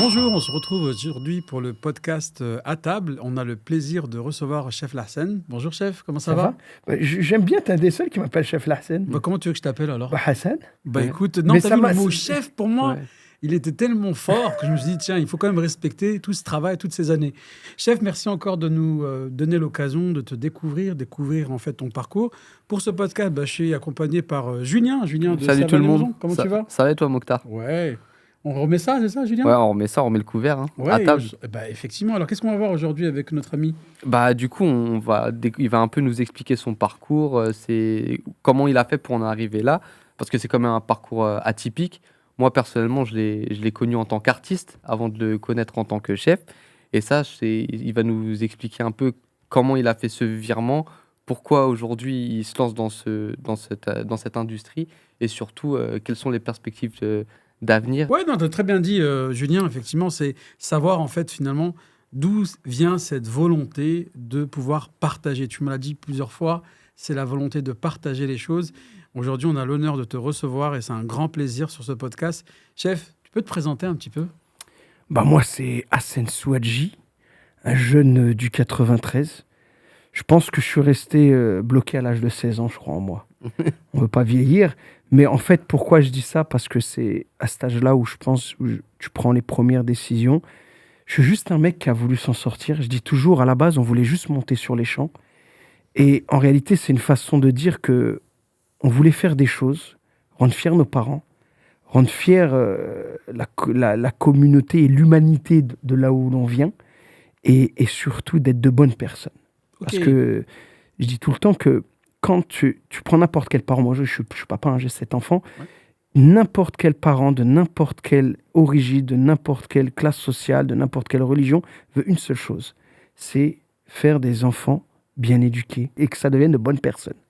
Bonjour, on se retrouve aujourd'hui pour le podcast À table. On a le plaisir de recevoir Chef Lahsen. Bonjour Chef, comment ça va? J'aime bien, t'es un des seuls qui m'appelle Chef Lahsen. Comment tu veux que je t'appelle alors? Hassan. Écoute, non, Mais t'as ça vu le m'a- mot chef pour moi, Ouais. il était tellement fort que je me suis dit, tiens, il faut quand même respecter tout ce travail, toutes ces années. Chef, merci encore de nous donner l'occasion de te découvrir en fait ton parcours. Pour ce podcast, je suis accompagné par Julien de Salut tout le monde. Savane-les-Maisons. Comment tu vas? Ça va et toi, Mokhtar? Ouais. On remet ça, c'est ça, Julien? Ouais, on remet le couvert à table. Effectivement. Alors, qu'est-ce qu'on va voir aujourd'hui avec notre ami? Du coup, il va un peu nous expliquer son parcours, c'est comment il a fait pour en arriver là, parce que c'est quand même un parcours atypique. Moi, personnellement, je l'ai connu en tant qu'artiste avant de le connaître en tant que chef. Et ça, il va nous expliquer un peu comment il a fait ce virement, pourquoi aujourd'hui il se lance dans cette industrie, et surtout, quelles sont les perspectives d'avenir. Ouais, non, tu as très bien dit, Julien, effectivement, c'est savoir, en fait, finalement, d'où vient cette volonté de pouvoir partager. Tu me l'as dit plusieurs fois, c'est la volonté de partager les choses. Aujourd'hui, on a l'honneur de te recevoir et c'est un grand plaisir sur ce podcast. Chef, tu peux te présenter un petit peu? Moi, c'est Hassan Souadji, un jeune du 93. Je pense que je suis resté bloqué à l'âge de 16 ans, je crois, en moi. On ne veut pas vieillir. Mais en fait, pourquoi je dis ça? Parce que c'est à cet âge-là où tu prends les premières décisions. Je suis juste un mec qui a voulu s'en sortir. Je dis toujours, à la base, on voulait juste monter sur les champs. Et en réalité, c'est une façon de dire que on voulait faire des choses, rendre fiers nos parents, rendre fiers la communauté et l'humanité de là où l'on vient, et surtout d'être de bonnes personnes. Ok. Parce que je dis tout le temps que quand tu prends n'importe quel parent, moi je suis papa, hein, j'ai 7 enfants, Ouais. n'importe quel parent de n'importe quelle origine, de n'importe quelle classe sociale, de n'importe quelle religion, veut une seule chose, c'est faire des enfants bien éduqués et que ça devienne de bonnes personnes.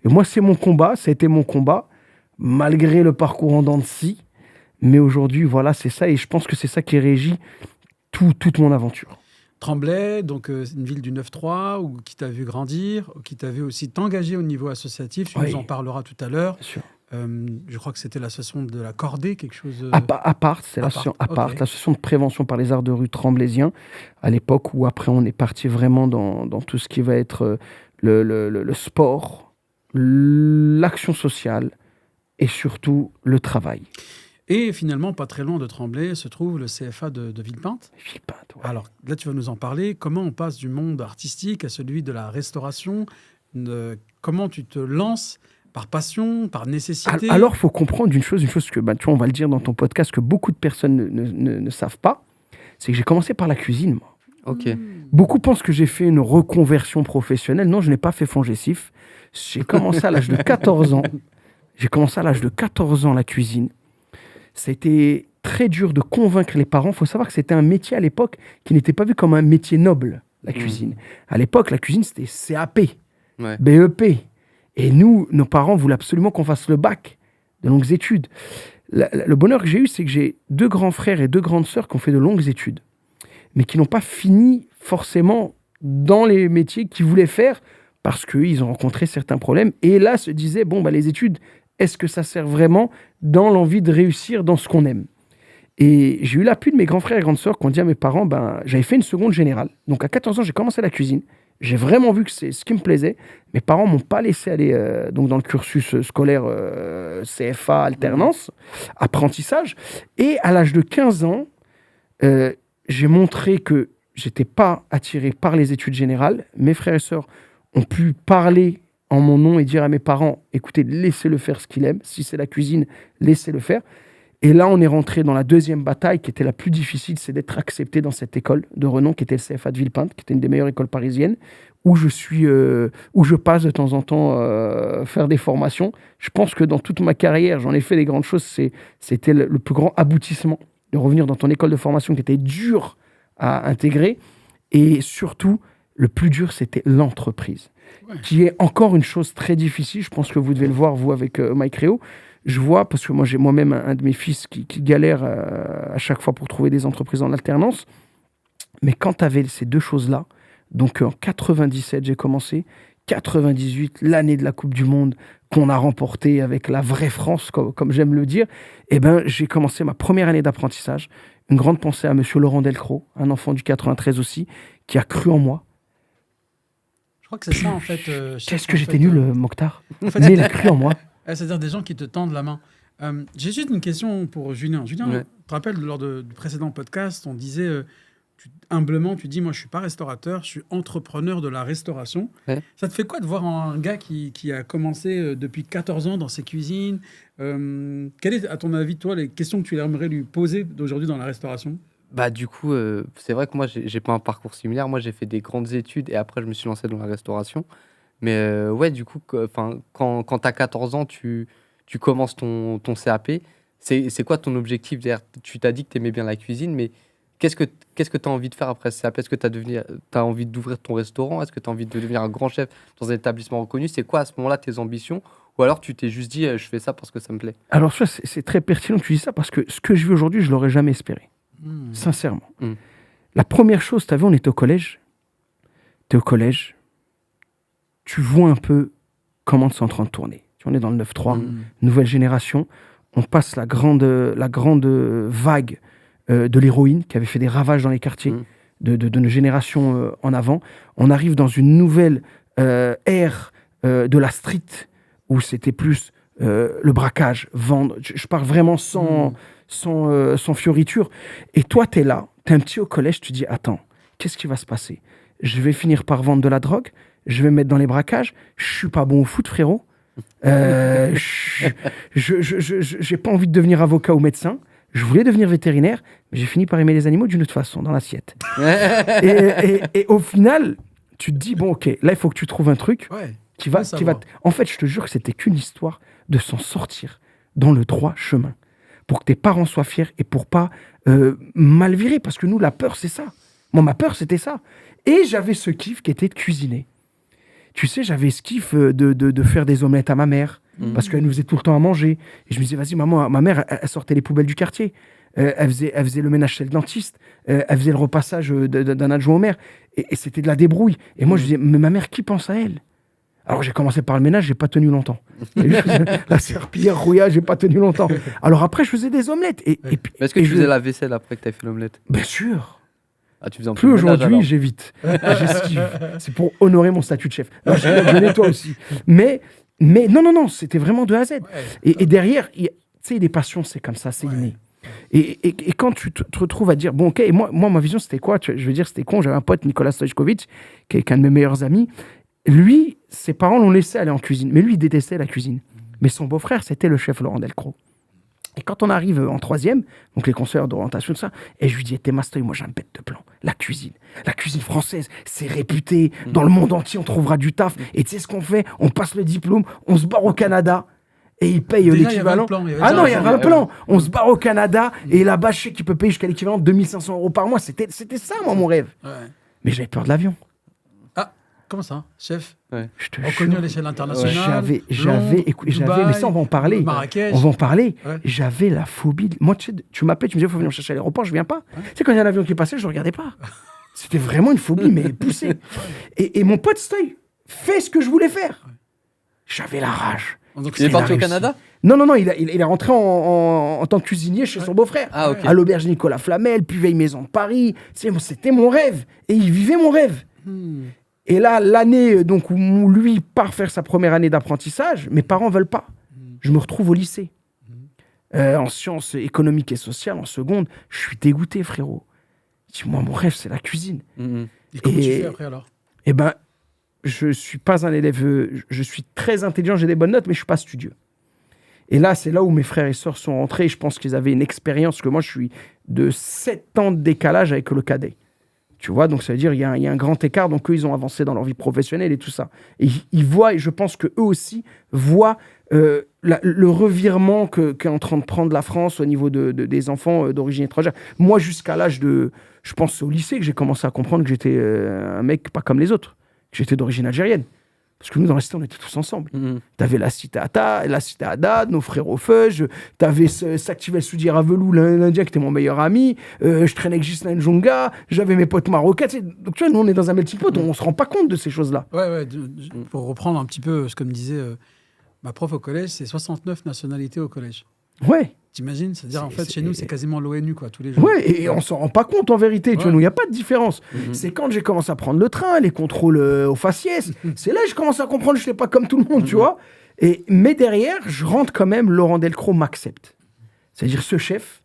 Et moi, c'est mon combat, ça a été mon combat, malgré le parcours en dents de scie. Mais aujourd'hui, voilà, c'est ça. Et je pense que c'est ça qui régit toute mon aventure. Tremblay, donc c'est une ville du 9-3, ou qui t'a vu grandir, ou qui t'a vu aussi t'engager au niveau associatif. Tu Oui. nous en parleras tout à l'heure. Bien sûr. Je crois que c'était l'association de la Cordée, quelque chose... Apart, c'est l'association Apart, ok. l'association de prévention par les arts de rue tremblaisiens, à l'époque où après on est parti vraiment dans tout ce qui va être le sport, l'action sociale et surtout le travail. Et finalement, pas très loin de Tremblay, se trouve le CFA de Villepinte. Villepinte, ouais. Alors là, tu vas nous en parler. Comment on passe du monde artistique à celui de la restauration? Comment tu te lances par passion, par nécessité? Alors, il faut comprendre une chose que, tu vois, on va le dire dans ton podcast, que beaucoup de personnes ne savent pas, c'est que j'ai commencé par la cuisine, moi. Ok. Beaucoup pensent que j'ai fait une reconversion professionnelle. Non, je n'ai pas fait FONGECIF. J'ai commencé à l'âge de 14 ans. J'ai commencé à l'âge de 14 ans la cuisine. Ça a été très dur de convaincre les parents. Il faut savoir que c'était un métier à l'époque qui n'était pas vu comme un métier noble, la cuisine. À l'époque, la cuisine, c'était CAP, Ouais. BEP. Et nous, nos parents voulaient absolument qu'on fasse le bac, de longues études. Le bonheur que j'ai eu, c'est que j'ai 2 grands frères et 2 grandes sœurs qui ont fait de longues études, mais qui n'ont pas fini forcément dans les métiers qu'ils voulaient faire parce qu'ils ont rencontré certains problèmes. Et là, se disaient, les études, est-ce que ça sert vraiment dans l'envie de réussir dans ce qu'on aime? Et j'ai eu l'appui de mes grands frères et grandes sœurs qui ont dit à mes parents, j'avais fait une seconde générale. Donc à 14 ans, j'ai commencé la cuisine. J'ai vraiment vu que c'est ce qui me plaisait. Mes parents m'ont pas laissé aller donc dans le cursus scolaire CFA, alternance, apprentissage. Et à l'âge de 15 ans, j'ai montré que j'étais pas attiré par les études générales. Mes frères et sœurs ont pu parler en mon nom et dire à mes parents, écoutez, laissez-le faire ce qu'il aime. Si c'est la cuisine, laissez-le faire. Et là, on est rentré dans la deuxième bataille qui était la plus difficile, c'est d'être accepté dans cette école de renom qui était le CFA de Villepinte, qui était une des meilleures écoles parisiennes, où je passe de temps en temps faire des formations. Je pense que dans toute ma carrière, j'en ai fait des grandes choses. C'était le plus grand aboutissement de revenir dans ton école de formation qui était dure à intégrer. Et surtout, le plus dur, c'était l'entreprise, qui est encore une chose très difficile. Je pense que vous devez le voir, vous, avec Mike Réau. Je vois, parce que moi, j'ai moi-même un de mes fils qui galère à chaque fois pour trouver des entreprises en alternance. Mais quand tu avais ces 2 choses-là, donc en 97, j'ai commencé, 98, l'année de la Coupe du Monde, qu'on a remporté avec la vraie France, comme j'aime le dire, eh ben, j'ai commencé ma première année d'apprentissage. Une grande pensée à monsieur Laurent Delcros, un enfant du 93 aussi, qui a cru en moi. Je crois que c'est ça, en fait. Qu'est-ce que j'étais nul, Mokhtar. En fait, Mais il a cru en moi. c'est-à-dire des gens qui te tendent la main. J'ai juste une question pour Julien. Julien, Ouais. tu te rappelles, lors du précédent podcast, on disait, humblement, tu dis, moi, je suis pas restaurateur, je suis entrepreneur de la restauration. Ouais. Ça te fait quoi de voir un gars qui a commencé depuis 14 ans dans ses cuisines? Quelle est, à ton avis, toi, les questions que tu aimerais lui poser d'aujourd'hui dans la restauration? Bah, du coup, c'est vrai que moi, j'ai pas un parcours similaire. Moi, j'ai fait des grandes études et après, je me suis lancé dans la restauration. Mais ouais, du coup, quand tu as 14 ans, tu commences ton CAP. C'est quoi ton objectif derrière? Tu t'as dit que tu aimais bien la cuisine, mais qu'est-ce que tu as envie de faire après ce CAP? Est-ce que tu as envie d'ouvrir ton restaurant? Est-ce que tu as envie de devenir un grand chef dans un établissement reconnu? C'est quoi à ce moment-là tes ambitions? Ou alors tu t'es juste dit, je fais ça parce que ça me plaît? Alors ça, c'est très pertinent que tu dis ça, parce que ce que je vis aujourd'hui, je ne l'aurais jamais espéré. Sincèrement. La première chose, tu as vu, on était au collège. Tu es au collège. Tu vois un peu comment c'est en train de tourner. On est dans le 9-3, nouvelle génération. On passe la grande vague de l'héroïne qui avait fait des ravages dans les quartiers de nos générations en avant. On arrive dans une nouvelle ère de la street où c'était plus le braquage, vendre. Je pars vraiment sans fioriture. Et toi, tu es là, tu es un petit au collège, tu dis, attends, qu'est-ce qui va se passer? Je vais finir par vendre de la drogue, je vais me mettre dans les braquages, je suis pas bon au foot, frérot. J'ai pas envie de devenir avocat ou médecin. Je voulais devenir vétérinaire, mais j'ai fini par aimer les animaux d'une autre façon, dans l'assiette. et au final, tu te dis, bon, ok, là, il faut que tu trouves un truc qui va... En fait, je te jure que c'était qu'une histoire de s'en sortir dans le droit chemin. Pour que tes parents soient fiers et pour pas mal virer. Parce que nous, la peur, c'est ça. Moi, ma peur, c'était ça. Et j'avais ce kiff qui était de cuisiner. Tu sais, j'avais ce kiff de faire des omelettes à ma mère, parce qu'elle nous faisait tout le temps à manger. Et je me disais, vas-y, maman, ma mère, elle sortait les poubelles du quartier. Elle faisait le ménage chez le dentiste. Elle faisait le repassage d'un adjoint au maire. Et c'était de la débrouille. Et moi, je disais, mais ma mère, qui pense à elle? Alors, j'ai commencé par le ménage, j'ai pas tenu longtemps. La serpillière rouillage, j'ai pas tenu longtemps. Alors après, je faisais des omelettes. Est-ce que tu faisais la vaisselle après que tu as fait l'omelette? Bien sûr. Ah, tu faisais un peu Plus de ménage, aujourd'hui, alors. j'évite. J'esquive. C'est pour honorer mon statut de chef. Non, je nettoie aussi. Mais non, c'était vraiment de A à Z. Et derrière, tu sais, les passions, c'est comme ça, c'est inné. Et quand tu te retrouves à dire, bon, ok, et moi, ma vision, c'était quoi? Je veux dire, c'était con. J'avais un pote, Nicolas Stojkovic, qui est un de mes meilleurs amis. Lui, ses parents l'ont laissé aller en cuisine. Mais lui, il détestait la cuisine. Mais son beau-frère, c'était le chef Laurent Delcros. Et quand on arrive en 3e, donc les conseillers d'orientation, tout ça, et je lui dis, t'es mastoy, moi j'ai un bête de plan. La cuisine française, c'est réputé. Dans le monde entier, on trouvera du taf. Et tu sais ce qu'on fait? On passe le diplôme, on se barre au Canada. Et il paye l'équivalent. Il y avait un plan. On se barre au Canada. Et là-bas, je sais qu'il peut payer jusqu'à l'équivalent de 2500 € par mois. C'était ça, moi, mon rêve. Mais j'avais peur de l'avion. Comment ça, chef? Reconnu à l'échelle internationale. J'avais, mais ça, on va en parler. Marrakech. On va en parler. J'avais la phobie. Moi, tu m'appelles, tu me dis, il faut venir me chercher à l'aéroport, je viens pas. Tu sais, quand il y a un avion qui passait, je ne regardais pas. C'était vraiment une phobie, mais poussée. Et mon pote Stoy fait ce que je voulais faire. J'avais la rage. Il est parti au Canada? Non, il est rentré en tant que cuisinier chez son beau-frère. Ah, ok. À l'auberge Nicolas Flamel, puis Veille Maison de Paris. C'était mon rêve. Et il vivait mon rêve. Et là, l'année donc, où lui part faire sa première année d'apprentissage, mes parents ne veulent pas. Je me retrouve au lycée. En sciences économiques et sociales, en seconde. Je suis dégoûté, frérot. Je dis, moi, mon rêve, c'est la cuisine. Et comment tu fais après, alors? Eh ben, je ne suis pas un élève... Je suis très intelligent, j'ai des bonnes notes, mais je ne suis pas studieux. Et là, c'est là où mes frères et sœurs sont rentrés. Je pense qu'ils avaient une expérience, que moi, je suis de 7 ans de décalage avec le cadet. Tu vois, donc ça veut dire qu'il y a un grand écart. Donc eux, ils ont avancé dans leur vie professionnelle et tout ça. Et ils voient, et je pense qu'eux aussi voient le revirement qu'est en train de prendre la France au niveau des enfants d'origine étrangère. Moi, jusqu'à l'âge de... Je pense au lycée que j'ai commencé à comprendre que j'étais un mec pas comme les autres. Que j'étais d'origine algérienne. Parce que nous, dans la cité, on était tous ensemble. T'avais la cité la cité Haddad, nos frères au Feuge, t'avais Saktivel Soudi Ravelou, l'Indien qui était mon meilleur ami, je traînais avec Gislain Njonga, j'avais mes potes marocains. Donc tu vois, nous, on est dans un melting pot, on se rend pas compte de ces choses-là. Pour reprendre un petit peu ce que me disait Ma prof au collège, c'est 69 nationalités au collège. Ouais. T'imagines? C'est-à-dire, en C'est- fait, c'est- chez nous, c'est quasiment l'ONU, quoi, tous les jours. Ouais, et on s'en rend pas compte en vérité. Tu Ouais. vois, nous, il n'y a pas de différence. Mhm. C'est quand j'ai commencé à prendre le train, les contrôles au faciès. C'est là que je commence à comprendre, je ne sais pas comme tout le monde, tu vois. Mais derrière, je rentre quand même, Laurent Delcros m'accepte. C'est-à-dire ce chef.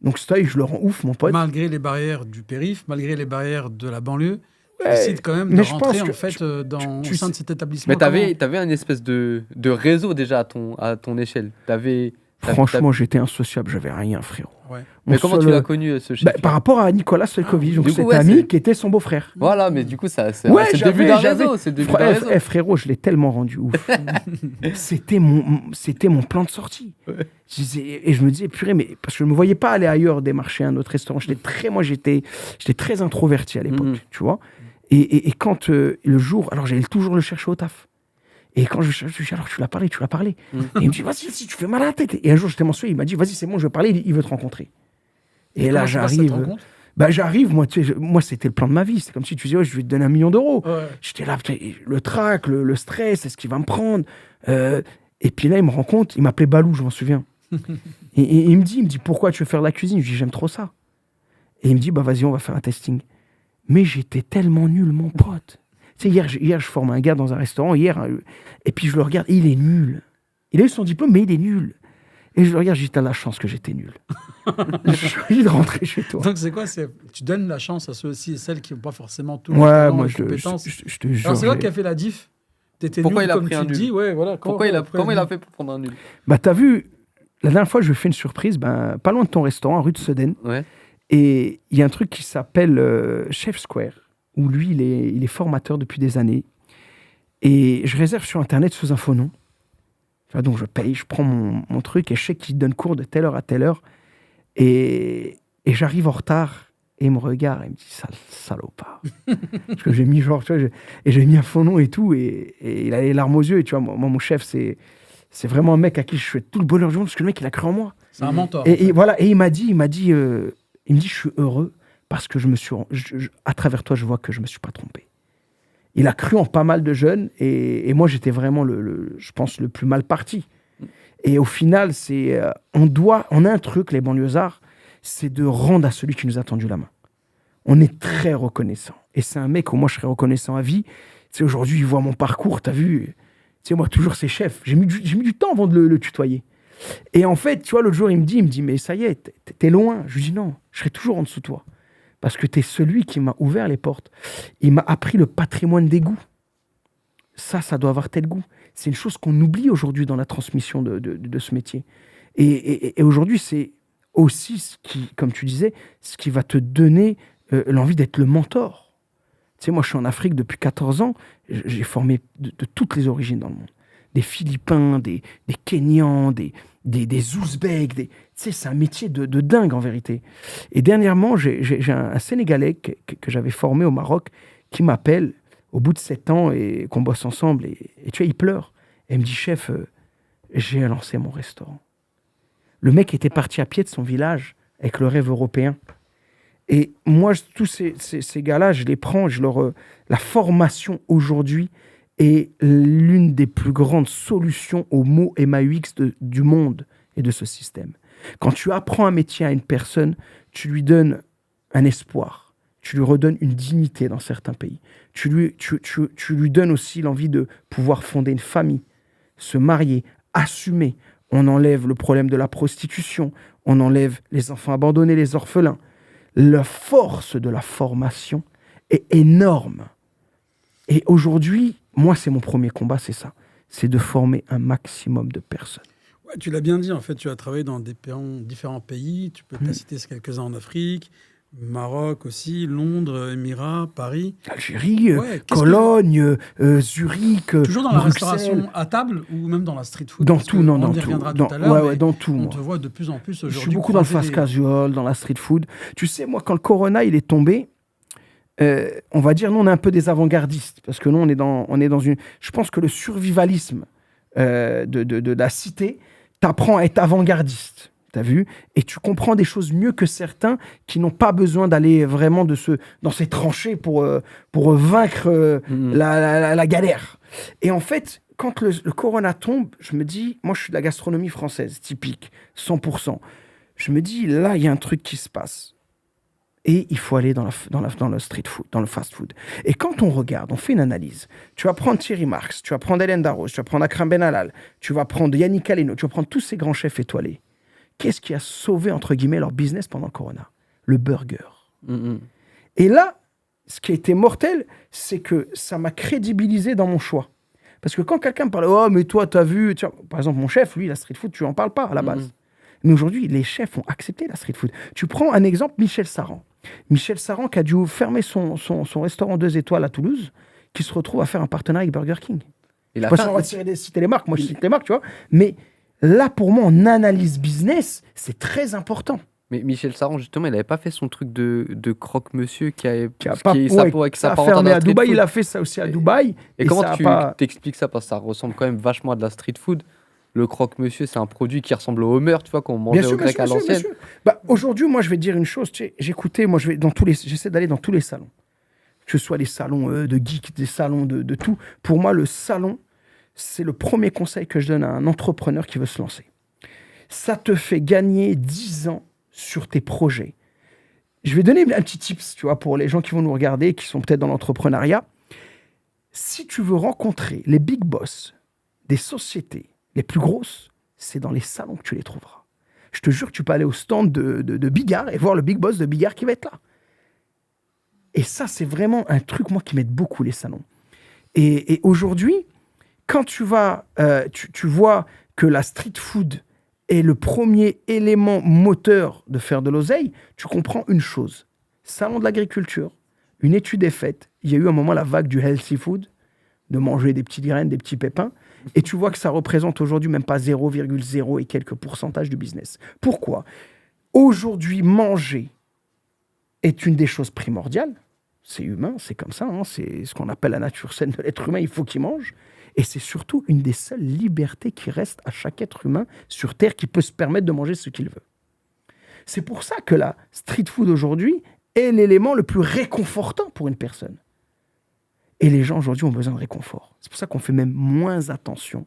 Donc, Stoy, je le rends ouf, mon pote. Malgré les barrières du périph', malgré les barrières de la banlieu, tu Ouais, décides quand même de mais je rentrer, pense en que fait, au tu sein de sais- cet établissement. Mais t'avais une espèce de réseau déjà à ton échelle. Franchement, j'étais insociable, j'avais rien, frérot. Ouais. Mais Mon comment tu seul, l'as connu, ce chef bah, par rapport à Nicolas Stojkovic, donc Du coup, cet ouais, ami c'est- qui était son beau-frère. Voilà, mais du coup, c'est Ouais, le début d'un j'avais- réseau. C'est le début d'un réseau. Frérot, je l'ai tellement rendu ouf. c'était mon plan de sortie. Ouais. Et je me disais, purée, mais parce que je ne me voyais pas aller ailleurs démarcher un autre restaurant. Moi, j'étais très introverti à l'époque, Mhm. tu vois. Et quand le jour, alors j'allais toujours le chercher au taf. Et quand je cherche, je dis, alors tu l'as parlé. Mhm. Et il me dit, vas-y, si tu fais mal à la tête. Et un jour, j'étais mensuel, il m'a dit, vas-y, c'est bon, je vais parler, il veut te rencontrer. Et là, Comment se passe cette j'arrive. rencontre? Bah, j'arrive, moi, tu sais, moi, c'était le plan de ma vie. C'est comme si tu disais, ouais, je vais te donner 1 million d'euros. Ouais. J'étais là, putain, le trac, le stress, est-ce qu'il va me prendre Et puis là, il me rend compte, il m'appelait Balou, je m'en souviens. et il me dit, pourquoi tu veux faire de la cuisine? Je dis, j'aime trop ça. Et il me dit, bah vas-y, on va faire un testing. Mais j'étais tellement nul, mon pote. Tu sais, hier, je forme un gars dans un restaurant, et puis je le regarde, et il est nul. Il a eu son diplôme, mais il est nul. Et je le regarde, je dis, t'as la chance que j'étais nul. J'ai choisi de rentrer chez toi. Donc, c'est quoi? Tu donnes la chance à ceux-ci et celles qui n'ont pas forcément tout le Ouais, talent, moi, les je compétences. te jure. Alors, c'est quoi j'ai- qui a fait la diff? T'étais Pourquoi nul, il a comme pris tu un le nul dis, ouais, voilà. Pourquoi il a fait pour prendre un nul? Bah, t'as vu, la dernière fois, je lui ai fait une surprise, pas loin de ton restaurant, rue de Sedaine. Ouais. Et il y a un truc qui s'appelle Chef Square, où lui, il est formateur depuis des années. Et je réserve sur Internet sous un faux nom. Tu vois, donc je paye, je prends mon truc et je sais qu'il donne cours de telle heure à telle heure. Et j'arrive en retard et il me regarde et il me dit, salopard. Parce que j'ai mis genre, tu vois, j'ai mis un faux nom et tout. Et il a les larmes aux yeux. Et tu vois, moi, mon chef, c'est vraiment un mec à qui je souhaite tout le bonheur du monde parce que le mec, il a cru en moi. C'est un mentor. Et voilà, et il me dit, je suis heureux parce que à travers toi, je vois que je me suis pas trompé. Il a cru en pas mal de jeunes et moi, j'étais vraiment je pense, le plus mal parti. Et au final, on a un truc, les banlieusards, c'est de rendre à celui qui nous a tendu la main. On est très reconnaissant. Et c'est un mec où moi, je serais reconnaissant à vie. Tu sais, aujourd'hui, il voit mon parcours, t'as vu? Tu sais, moi, toujours, c'est chef. J'ai mis du temps avant de le tutoyer. Et en fait, tu vois, l'autre jour, il me dit, mais ça y est, t'es loin. Je lui dis, non, je serai toujours en dessous de toi. Parce que t'es celui qui m'a ouvert les portes. Il m'a appris le patrimoine des goûts. Ça doit avoir tel goût. C'est une chose qu'on oublie aujourd'hui dans la transmission de ce métier. Et aujourd'hui, c'est aussi, ce qui, comme tu disais, ce qui va te donner l'envie d'être le mentor. Tu sais, moi, je suis en Afrique depuis 14 ans. J'ai formé de toutes les origines dans le monde. Des Philippins, des Kenyans, des Ouzbeks. Tu sais, c'est un métier de dingue, en vérité. Et dernièrement, j'ai un Sénégalais que j'avais formé au Maroc qui m'appelle au bout de 7 ans et qu'on bosse ensemble. Et tu vois, il pleure. Et il me dit, chef, j'ai lancé mon restaurant. Le mec était parti à pied de son village avec le rêve européen. Et moi, tous ces gars-là, je les prends, la formation aujourd'hui est l'une des plus grandes solutions au mot MAUX du monde et de ce système. Quand tu apprends un métier à une personne, tu lui donnes un espoir, tu lui redonnes une dignité dans certains pays. Tu lui donnes aussi l'envie de pouvoir fonder une famille, se marier, assumer. On enlève le problème de la prostitution, on enlève les enfants abandonnés, les orphelins. La force de la formation est énorme. Et aujourd'hui, moi, c'est mon premier combat, c'est ça. C'est de former un maximum de personnes. Ouais, tu l'as bien dit, en fait, tu as travaillé dans différents pays. Tu peux citer quelques-uns en Afrique, Maroc aussi, Londres, Émirats, Paris. Algérie, Ouais, Cologne, Zurich, Toujours dans la Bruxelles. restauration à table ou même dans la street food? Dans Parce tout, que non, on dans y tout. reviendra Dans- tout à l'heure. mais dans tout, on moi. te voit de plus en plus Je aujourd'hui. suis beaucoup dans le croiser fast casual, dans la street food. Tu sais, moi, quand le Corona il est tombé, on va dire, nous, on est un peu des avant-gardistes. Parce que nous, on est dans une... Je pense que le survivalisme de la cité t'apprend à être avant-gardiste. T'as vu? Et tu comprends des choses mieux que certains qui n'ont pas besoin d'aller vraiment dans ces tranchées pour vaincre la galère. Et en fait, quand le Corona tombe, je me dis, moi je suis de la gastronomie française, typique, 100%. Je me dis, là, il y a un truc qui se passe. Et il faut aller dans le street food, dans le fast food. Et quand on regarde, on fait une analyse. Tu vas prendre Thierry Marx, tu vas prendre Hélène Darroze, tu vas prendre Akram Benallal, tu vas prendre Yannick Aleno, tu vas prendre tous ces grands chefs étoilés. Qu'est-ce qui a sauvé, entre guillemets, leur business pendant le Corona? Le burger. Et là, ce qui a été mortel, c'est que ça m'a crédibilisé dans mon choix. Parce que quand quelqu'un me parle, oh, mais toi, t'as vu... Tu vois, par exemple, mon chef, lui, la street food, tu n'en parles pas à la base. Mais aujourd'hui, les chefs ont accepté la street food. Tu prends un exemple, Michel Saran. Michel Saran qui a dû fermer son restaurant 2 étoiles à Toulouse, qui se retrouve à faire un partenariat avec Burger King. Je ne sais pas si on va citer les marques, moi je cite les marques, tu vois. Mais là, pour moi, en analyse business, c'est très important. Mais Michel Saran, justement, il n'avait pas fait son truc de croque-monsieur qui a fermé à Dubaï. Il a fait ça aussi à Dubaï. Et comment tu t'expliques ça? Parce que ça ressemble quand même vachement à de la street food. Le croque-monsieur, c'est un produit qui ressemble au Hummer, tu vois, qu'on mangeait au grec à l'ancienne. Bah, aujourd'hui, moi, je vais te dire une chose. Tu sais, j'écoutais, moi, j'essaie d'aller dans tous les salons. Que ce soit les salons de geeks, des salons de tout. Pour moi, le salon, c'est le premier conseil que je donne à un entrepreneur qui veut se lancer. Ça te fait gagner 10 ans sur tes projets. Je vais donner un petit tips, tu vois, pour les gens qui vont nous regarder, qui sont peut-être dans l'entrepreneuriat. Si tu veux rencontrer les big boss des sociétés les plus grosses, c'est dans les salons que tu les trouveras. Je te jure que tu peux aller au stand de Bigard et voir le big boss de Bigard qui va être là. Et ça, c'est vraiment un truc, moi, qui m'aide beaucoup, les salons. Et aujourd'hui, quand tu vas, tu vois que la street food est le premier élément moteur de faire de l'oseille, tu comprends une chose. Salon de l'agriculture, une étude est faite. Il y a eu un moment la vague du healthy food, de manger des petites graines, des petits pépins. Et tu vois que ça représente aujourd'hui même pas 0,0 et quelques pourcentages du business. Pourquoi? Aujourd'hui, manger est une des choses primordiales. C'est humain, c'est comme ça. C'est ce qu'on appelle la nature saine de l'être humain. Il faut qu'il mange. Et c'est surtout une des seules libertés qui reste à chaque être humain sur Terre qui peut se permettre de manger ce qu'il veut. C'est pour ça que la street food aujourd'hui est l'élément le plus réconfortant pour une personne. Et les gens aujourd'hui ont besoin de réconfort. C'est pour ça qu'on fait même moins attention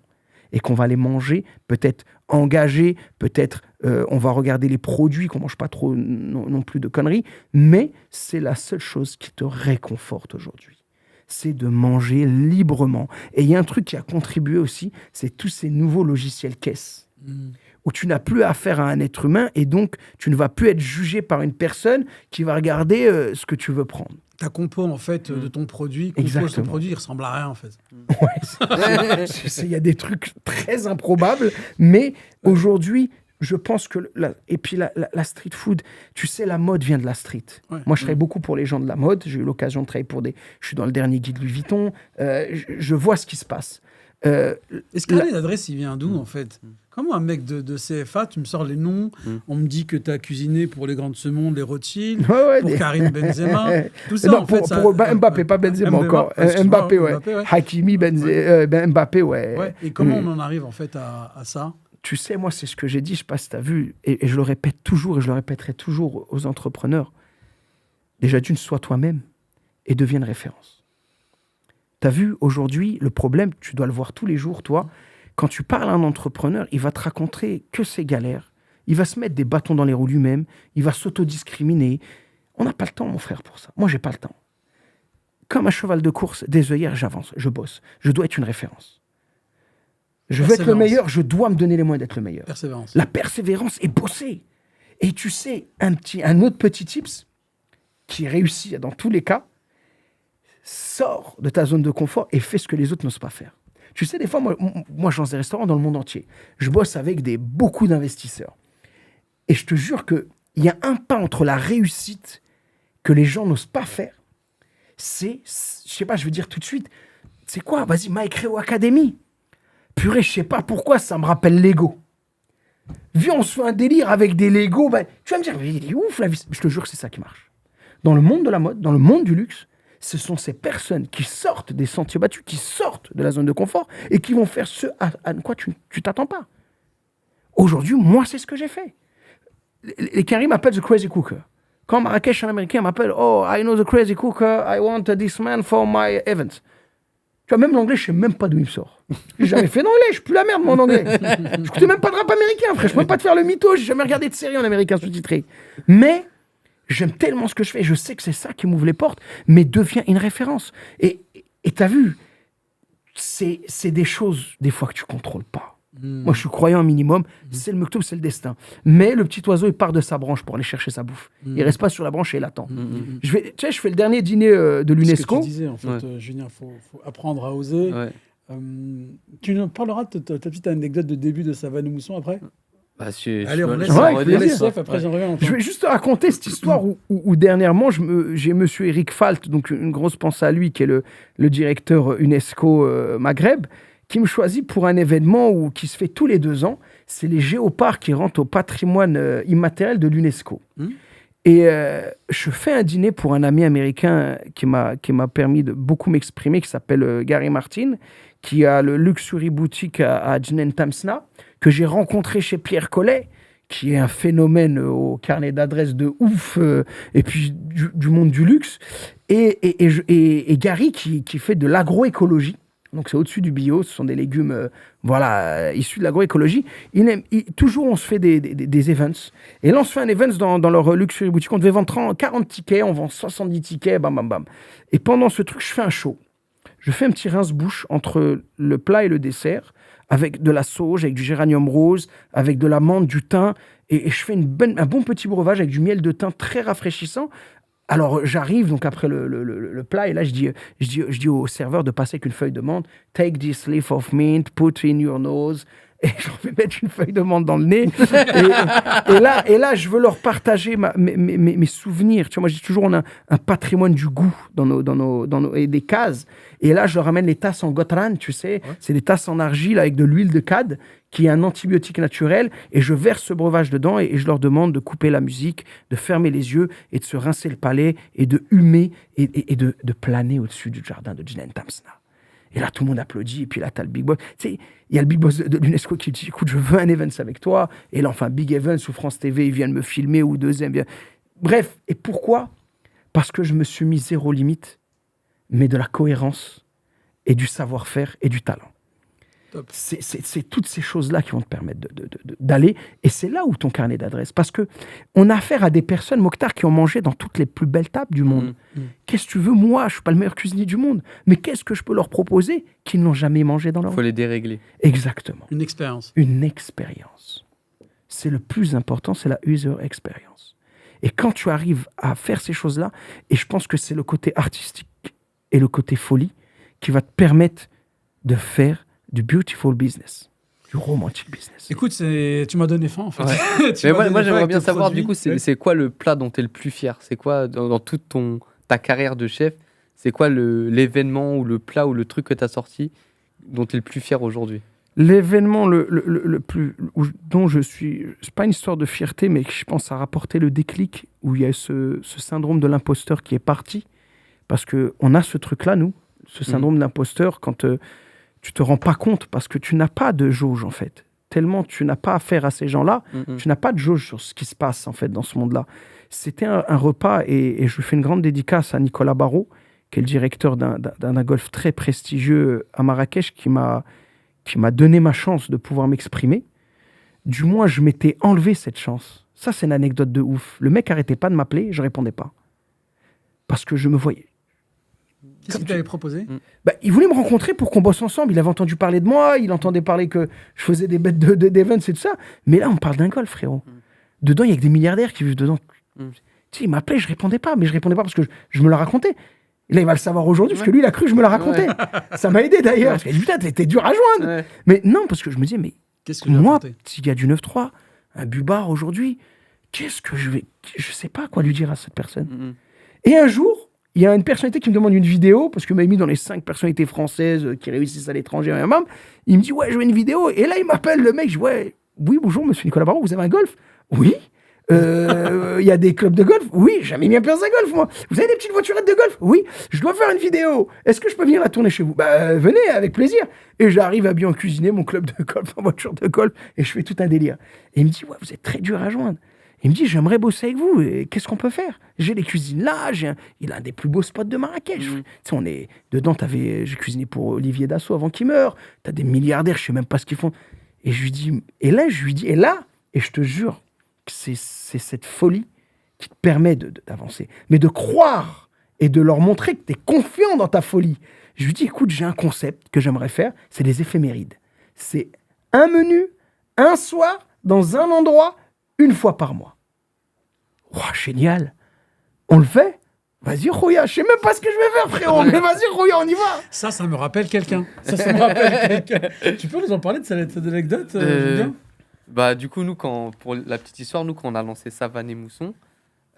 et qu'on va les manger, peut-être engagés, peut-être on va regarder les produits, qu'on ne mange pas trop non plus de conneries, mais c'est la seule chose qui te réconforte aujourd'hui. C'est de manger librement. Et il y a un truc qui a contribué aussi, c'est tous ces nouveaux logiciels caisses, où tu n'as plus affaire à un être humain et donc tu ne vas plus être jugé par une personne qui va regarder ce que tu veux prendre. Ta compo, en fait, de ton produit, compose ton produit, il ressemble à rien, en fait. Ouais, il y a des trucs très improbables, mais aujourd'hui, je pense que... Et puis la street food, tu sais, la mode vient de la street. Ouais. Moi, je travaille beaucoup pour les gens de la mode. J'ai eu l'occasion de travailler pour des... Je suis dans le dernier guide Louis Vuitton. Je vois ce qui se passe. Est-ce que l'adresse, il vient d'où, en fait? Comment un mec de CFA, tu me sors les noms, on me dit que tu as cuisiné pour les grands de ce monde, les Rothschild, pour Karim Benzema, tout ça, non, en fait... Pour Mbappé, pas Benzema encore. Mbappé, ouais. Hakimi, Mbappé, ouais. Et comment on en arrive, en fait, à ça? Tu sais, moi, c'est ce que j'ai dit, je ne sais pas si tu as vu, et je le répète toujours, et je le répéterai toujours aux entrepreneurs. Déjà, d'une, sois toi-même et deviens une référence. Tu as vu, aujourd'hui, le problème, tu dois le voir tous les jours, toi. Quand tu parles à un entrepreneur, il va te raconter que ses galères. Il va se mettre des bâtons dans les roues lui-même. Il va s'autodiscriminer. On n'a pas le temps, mon frère, pour ça. Moi, j'ai pas le temps. Comme un cheval de course, des œillères, j'avance, je bosse. Je dois être une référence. Je veux être le meilleur, je dois me donner les moyens d'être le meilleur. Persévérance. La persévérance est bosser. Et tu sais, un autre petit tips qui réussit dans tous les cas, sors de ta zone de confort et fais ce que les autres n'osent pas faire. Tu sais, des fois, moi, je lance des restaurants dans le monde entier. Je bosse avec beaucoup d'investisseurs. Et je te jure qu'il y a un pas entre la réussite que les gens n'osent pas faire. Je sais pas, je vais dire tout de suite, c'est quoi? Vas-y, MyCreo Academy. Purée, je sais pas pourquoi, ça me rappelle Lego. Viens, on se fait un délire avec des Lego. Bah, tu vas me dire, il est ouf la vie. Je te jure que c'est ça qui marche. Dans le monde de la mode, dans le monde du luxe, ce sont ces personnes qui sortent des sentiers battus, qui sortent de la zone de confort et qui vont faire ce à quoi tu t'attends pas. Aujourd'hui, moi, c'est ce que j'ai fait. Les Karim m'appellent The Crazy Cooker. Quand Marrakech, un Américain m'appelle, oh, I know The Crazy Cooker, I want this man for my event. Tu vois, même l'anglais, je sais même pas d'où il me sort. J'ai jamais fait d'anglais, je suis plus la merde, mon anglais. Je écoutais même pas de rap américain, frère. Je peux même pas te faire le mytho, j'ai jamais regardé de série en américain sous-titré. Mais j'aime tellement ce que je fais, je sais que c'est ça qui m'ouvre les portes, mais devient une référence. Et t'as vu, c'est des choses, des fois, que tu contrôles pas. Moi, je suis croyant un minimum, c'est le mektoub, c'est le destin. Mais le petit oiseau, il part de sa branche pour aller chercher sa bouffe. Il reste pas sur la branche et il attend. Tu sais, je fais le dernier dîner de l'UNESCO. Ce que tu disais, en fait, Julien, faut apprendre à oser. Ouais. Tu nous parleras de ta petite anecdote de début de Savane Mousson après. Bah, Allez, on laisse Ouais, on avec laisse plaisir. Chef, après j'en reviens. Je vais juste te raconter cette histoire où dernièrement, j'ai monsieur Eric Falt, donc une grosse pensée à lui, qui est le directeur UNESCO Maghreb, qui me choisit pour un événement qui se fait tous les 2 ans. C'est les géoparcs qui rentrent au patrimoine immatériel de l'UNESCO. Et je fais un dîner pour un ami américain qui m'a permis de beaucoup m'exprimer, qui s'appelle Gary Martin, qui a le Luxury Boutique à Djnen Tamsna, que j'ai rencontré chez Pierre Collet, qui est un phénomène au carnet d'adresses de ouf, et puis du monde du luxe. Et Gary qui fait de l'agroécologie. Donc c'est au-dessus du bio, ce sont des légumes issus de l'agroécologie. Toujours on se fait des events. Et là on se fait un event dans leur luxury boutique. On devait vendre 40 tickets, on vend 70 tickets, bam bam bam. Et pendant ce truc, je fais un show. Je fais un petit rince-bouche entre le plat et le dessert, avec de la sauge, avec du géranium rose, avec de la menthe, du thym. Et je fais un bon petit breuvage avec du miel de thym très rafraîchissant. Alors, j'arrive donc après le plat et là, je dis au serveur de passer avec une feuille de menthe. Take this leaf of mint, put in your nose. Et je leur fais mettre une feuille de menthe dans le nez. et là, je veux leur partager mes souvenirs. Tu vois, moi, je dis toujours, on a un patrimoine du goût et des cases. Et là, je leur amène les tasses en gotran, tu sais. Ouais. C'est des tasses en argile avec de l'huile de cad, qui est un antibiotique naturel. Et je verse ce breuvage dedans et je leur demande de couper la musique, de fermer les yeux et de se rincer le palais et de humer et de planer au-dessus du jardin de Djnen Tamsna. Et là, tout le monde applaudit. Et puis là, t'as le big boss. Tu sais, il y a le big boss de l'UNESCO qui dit, écoute, je veux un event avec toi. Et là, enfin, Big Events ou France TV, ils viennent me filmer ou deuxième. Bref, et pourquoi ? Parce que je me suis mis zéro limite, mais de la cohérence et du savoir-faire et du talent. Top. C'est toutes ces choses-là qui vont te permettre d'aller. Et c'est là où ton carnet d'adresses. Parce qu'on a affaire à des personnes, Mokhtar, qui ont mangé dans toutes les plus belles tables du monde. Qu'est-ce que tu veux ? Moi, je ne suis pas le meilleur cuisinier du monde. Mais qu'est-ce que je peux leur proposer qu'ils n'ont jamais mangé dans leur vie ? Il faut les dérégler. Exactement. Une expérience. Une expérience. C'est le plus important, c'est la user experience. Et quand tu arrives à faire ces choses-là, et je pense que c'est le côté artistique et le côté folie qui va te permettre de faire du beautiful business, du romantic business. Écoute, tu m'as donné faim, en fait. Ouais. Mais moi j'aimerais bien savoir, du coup, c'est quoi le plat dont tu es le plus fier ? C'est quoi, dans toute ta carrière de chef, c'est quoi l'événement ou le plat ou le truc que tu as sorti dont tu es le plus fier aujourd'hui ? L'événement le plus dont je suis... C'est pas une histoire de fierté, mais je pense à rapporter le déclic où il y a ce syndrome de l'imposteur qui est parti. Parce qu'on a ce truc-là, nous, ce syndrome de l'imposteur, quand... tu te rends pas compte parce que tu n'as pas de jauge, en fait. Tellement tu n'as pas affaire à ces gens-là, tu n'as pas de jauge sur ce qui se passe, en fait, dans ce monde-là. C'était un repas, et je fais une grande dédicace à Nicolas Barrault, qui est le directeur d'un golf très prestigieux à Marrakech, qui m'a donné ma chance de pouvoir m'exprimer. Du moins, je m'étais enlevé cette chance. Ça, c'est une anecdote de ouf. Le mec arrêtait pas de m'appeler, je répondais pas. Parce que je me voyais. Qu'est-ce qu'il t'avait proposé ? Il voulait me rencontrer pour qu'on bosse ensemble. Il avait entendu parler de moi, il entendait parler que je faisais des bêtes d'events et tout ça. Mais là, on parle d'un golf, frérot. Dedans, il y a que des milliardaires qui vivent dedans. Tu sais, il m'appelait, je répondais pas. Mais je répondais pas parce que je me la racontais. Et là, il va le savoir aujourd'hui, parce que lui, il a cru que je me la racontais. Ça m'a aidé d'ailleurs. Parce qu'il a dit, putain, t'es dur à joindre. Mais non, parce que je me disais, mais moi, petit gars du 9-3, un bubard aujourd'hui, qu'est-ce que je sais pas quoi lui dire à cette personne. Et un jour, il y a une personnalité qui me demande une vidéo, parce que m'a mis dans les 5 personnalités françaises qui réussissent à l'étranger. Il me dit, ouais, je veux une vidéo. Et là, il m'appelle le mec. Je dis, ouais, oui, bonjour, monsieur Nicolas Barrault, vous avez un golf ? Oui. Il y a des clubs de golf ? Oui, jamais mis un pied dans un golf, moi. Vous avez des petites voiturettes de golf ? Oui. Je dois faire une vidéo. Est-ce que je peux venir la tourner chez vous ? Venez, avec plaisir. Et j'arrive à bien cuisiner mon club de golf en voiture de golf, et je fais tout un délire. Et il me dit, ouais, vous êtes très dur à joindre. Il me dit, j'aimerais bosser avec vous. Et qu'est-ce qu'on peut faire? J'ai les cuisines là. Il a un des plus beaux spots de Marrakech. Tu sais, on est dedans. J'ai cuisiné pour Olivier Dassault avant qu'il meure. T'as des milliardaires, je sais même pas ce qu'ils font. Et je lui dis, et je te jure que c'est cette folie qui te permet d'avancer. Mais de croire et de leur montrer que tu es confiant dans ta folie. Je lui dis, écoute, j'ai un concept que j'aimerais faire, c'est les éphémérides. C'est un menu, un soir, dans un endroit, une fois par mois. Oh, génial. On le fait? Vas-y, Rouya, je sais même pas ce que je vais faire, frérot, mais vas-y, Rouya, on y va. Ça me rappelle quelqu'un. Ça me rappelle quelqu'un. Tu peux nous en parler de cette anecdote, Julien? Bah, du coup, pour la petite histoire, quand on a lancé Savane et Mousson,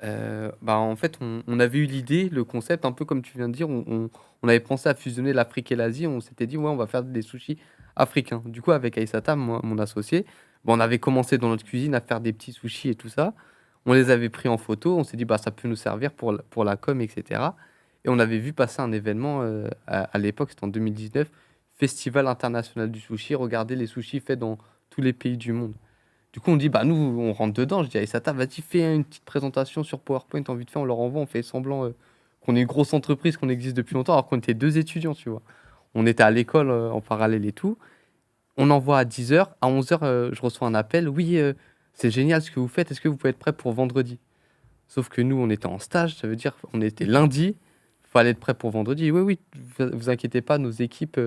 en fait, on avait eu l'idée, le concept, un peu comme tu viens de dire, on avait pensé à fusionner l'Afrique et l'Asie. On s'était dit, ouais, on va faire des sushis africains. Du coup, avec Aïssata, mon associé, on avait commencé dans notre cuisine à faire des petits sushis et tout ça. On les avait pris en photo. On s'est dit, ça peut nous servir pour la com, etc. Et on avait vu passer un événement à l'époque, c'était en 2019, Festival international du sushi. Regardez les sushis faits dans tous les pays du monde. Du coup, on dit, nous, on rentre dedans. Je dis à Aïssata, vas-y, fais une petite présentation sur PowerPoint. En vite fait, on leur envoie, on fait semblant qu'on est une grosse entreprise, qu'on existe depuis longtemps, alors qu'on était 2 étudiants, tu vois. On était à l'école en parallèle et tout. On envoie à 10h. À 11h, je reçois un appel. Oui, c'est génial ce que vous faites. Est-ce que vous pouvez être prêt pour vendredi? Sauf que nous, on était en stage. Ça veut dire qu'on était lundi. Il fallait être prêt pour vendredi. Oui, vous inquiétez pas, nos équipes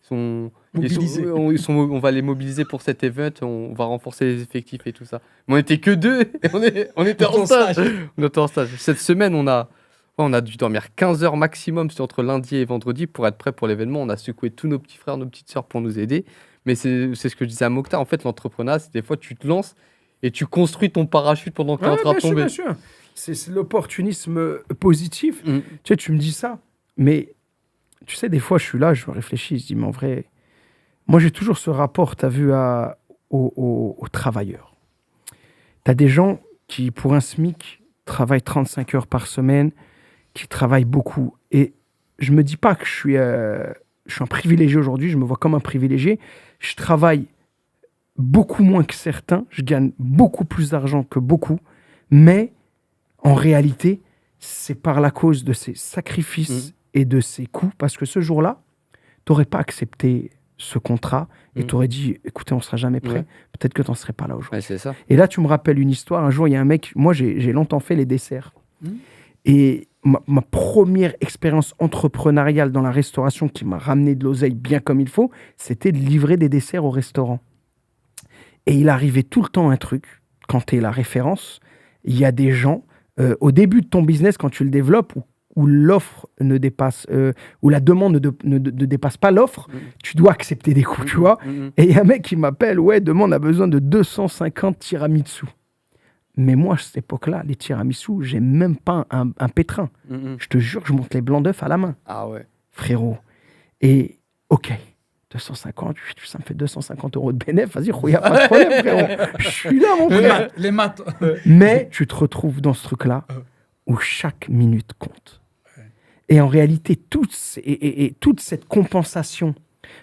sont mobilisées. On va les mobiliser pour cet event. On va renforcer les effectifs et tout ça. Mais on n'était que 2. On était en stage. On était en stage. Cette semaine, on a dû dormir 15 heures maximum entre lundi et vendredi pour être prêt pour l'événement. On a secoué tous nos petits frères, nos petites sœurs pour nous aider. Mais c'est ce que je disais à Mokhtar. En fait, l'entrepreneuriat, c'est des fois, tu te lances et tu construis ton parachute pendant que tu es en train de tomber. Bien sûr. C'est l'opportunisme positif. Tu sais, tu me dis ça. Mais tu sais, des fois, je suis là, je réfléchis. Je dis, mais en vrai, moi, j'ai toujours ce rapport, tu as vu, aux travailleurs. Tu as des gens qui, pour un SMIC, travaillent 35 heures par semaine, qui travaillent beaucoup. Et je me dis pas que je suis un privilégié aujourd'hui, je me vois comme un privilégié. Je travaille beaucoup moins que certains, je gagne beaucoup plus d'argent que beaucoup, mais en réalité, c'est par la cause de ces sacrifices et de ces coûts, parce que ce jour-là, tu n'aurais pas accepté ce contrat et tu aurais dit, écoutez, on ne sera jamais prêt, peut-être que tu n'en serais pas là aujourd'hui. Ouais, c'est ça. Et là, tu me rappelles une histoire, un jour, il y a un mec, moi j'ai longtemps fait les desserts, et ma première expérience entrepreneuriale dans la restauration qui m'a ramené de l'oseille bien comme il faut, c'était de livrer des desserts au restaurant. Et il arrivait tout le temps un truc, quand tu es la référence, il y a des gens, au début de ton business, quand tu le développes, où l'offre ne dépasse, où la demande ne dépasse pas l'offre, tu dois accepter des coûts, tu vois. Et il y a un mec qui m'appelle, demain on a besoin de 250 tiramisu. Mais moi, à cette époque-là, les tiramisu, j'ai même pas un pétrin. Je te jure que je monte les blancs d'œufs à la main. Ah ouais. Frérot. Et, ok, 250, ça me fait 250 € de bénéfice. Vas-y, il n'y a pas de problème, frérot. Je suis là, mon frère. Les maths. Mais tu te retrouves dans ce truc-là où chaque minute compte. Et en réalité, toute cette compensation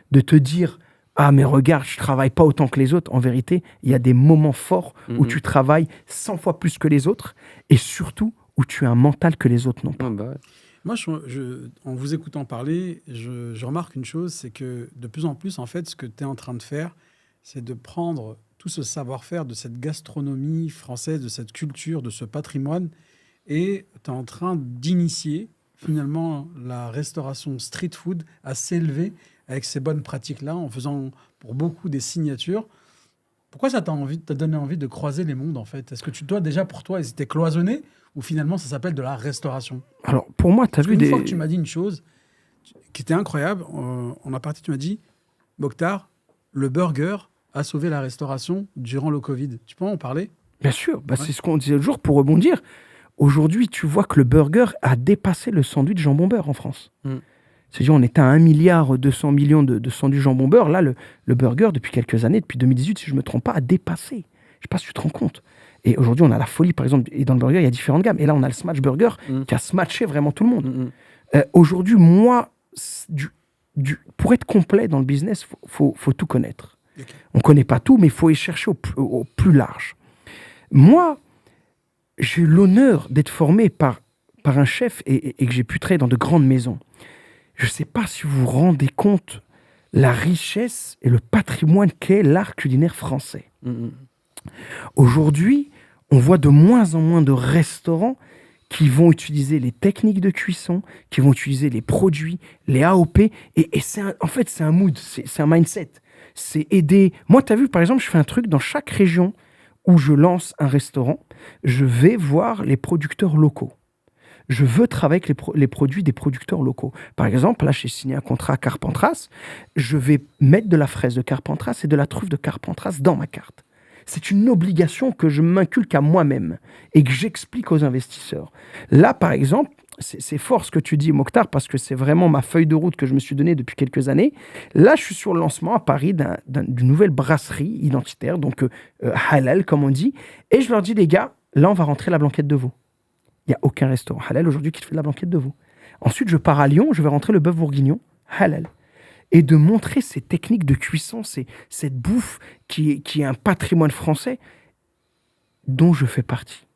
de te dire « Ah, mais regarde, je ne travaille pas autant que les autres », en vérité, il y a des moments forts où tu travailles 100 fois plus que les autres et surtout où tu as un mental que les autres n'ont pas. Moi, en vous écoutant parler, je remarque une chose, c'est que de plus en plus, en fait, ce que tu es en train de faire, c'est de prendre tout ce savoir-faire de cette gastronomie française, de cette culture, de ce patrimoine, et tu es en train d'initier finalement la restauration street food à s'élever avec ces bonnes pratiques-là, en faisant pour beaucoup des signatures. Pourquoi ça t'a donné envie de croiser les mondes, en fait? Est-ce que toi, déjà, pour toi, c'était cloisonné ou finalement, ça s'appelle de la restauration? Alors, pour moi, tu as vu Une fois que tu m'as dit une chose qui était incroyable, en aparté, tu m'as dit, Mokhtar, le burger a sauvé la restauration durant le Covid. Tu peux en parler? Bien sûr, c'est ce qu'on disait le jour pour rebondir. Aujourd'hui, tu vois que le burger a dépassé le sandwich jambon beurre en France. C'est-à-dire, on était à 1,2 milliard de sandwich jambon beurre. Là, le burger, depuis quelques années, depuis 2018, si je ne me trompe pas, a dépassé. Je ne sais pas si tu te rends compte. Et aujourd'hui, on a la folie, par exemple, et dans le burger, il y a différentes gammes. Et là, on a le smash burger qui a smatché vraiment tout le monde. Aujourd'hui, moi, pour être complet dans le business, faut tout connaître. Okay. On ne connaît pas tout, mais il faut y chercher au plus large. Moi, j'ai eu l'honneur d'être formé par un chef et que j'ai pu travailler dans de grandes maisons. Je ne sais pas si vous vous rendez compte la richesse et le patrimoine qu'est l'art culinaire français. Aujourd'hui, on voit de moins en moins de restaurants qui vont utiliser les techniques de cuisson, qui vont utiliser les produits, les AOP. Et en fait, c'est un mood, c'est un mindset. C'est aider. Moi, tu as vu, par exemple, je fais un truc dans chaque région où je lance un restaurant, je vais voir les producteurs locaux. Je veux travailler avec les produits des producteurs locaux. Par exemple, là, j'ai signé un contrat à Carpentras. Je vais mettre de la fraise de Carpentras et de la truffe de Carpentras dans ma carte. C'est une obligation que je m'inculque à moi-même et que j'explique aux investisseurs. Là, par exemple, c'est fort ce que tu dis, Mokhtar, parce que c'est vraiment ma feuille de route que je me suis donnée depuis quelques années. Là, je suis sur le lancement à Paris d'une nouvelle brasserie identitaire, donc halal, comme on dit. Et je leur dis, les gars, là, on va rentrer la blanquette de veau. Il n'y a aucun restaurant halal aujourd'hui qui fait de la blanquette de veau. Ensuite, je pars à Lyon, je vais rentrer le bœuf bourguignon halal. Et de montrer ces techniques de cuisson, cette bouffe qui est un patrimoine français dont je fais partie.